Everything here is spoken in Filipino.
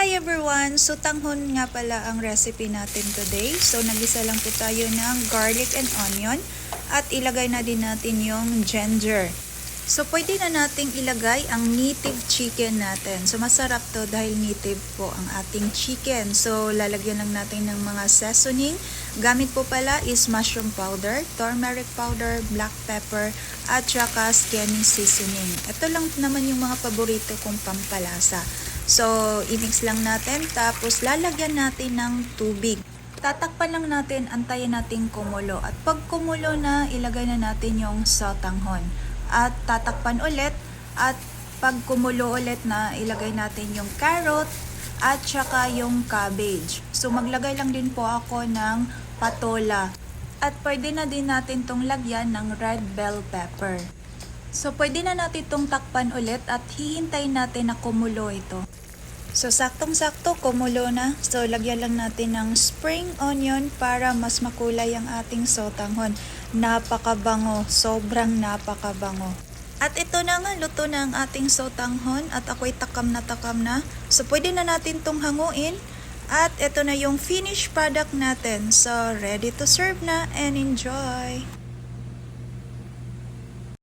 Hi everyone! So tanghon nga pala ang recipe natin today. So nagisa lang po tayo ng garlic and onion at ilagay na din natin yung ginger. So pwede na nating ilagay ang native chicken natin. So masarap to dahil native po ang ating chicken. So lalagyan lang natin ng mga seasoning. Gamit po pala is mushroom powder, turmeric powder, black pepper at saka Skene seasoning. Ito lang naman yung mga paborito kong pampalasa. So, i-mix lang natin, tapos lalagyan natin ng tubig. Tatakpan lang natin, antayin natin kumulo. At pag kumulo na, ilagay na natin yung sotanghon. At tatakpan ulit, at pag kumulo ulit na, ilagay natin yung carrot at saka yung cabbage. So, maglagay lang din po ako ng patola. At pwede na din natin tong lagyan ng red bell pepper. So, pwede na natin itong takpan ulit at hihintayin natin na kumulo ito. So, saktong-sakto, kumulo na. So, lagyan lang natin ng spring onion para mas makulay ang ating sotanghon. Napakabango. Sobrang napakabango. At ito na nga, luto na ang ating sotanghon at ako'y takam na takam na. So, pwede na natin itong hanguin. At ito na yung finished product natin. So, ready to serve na and enjoy!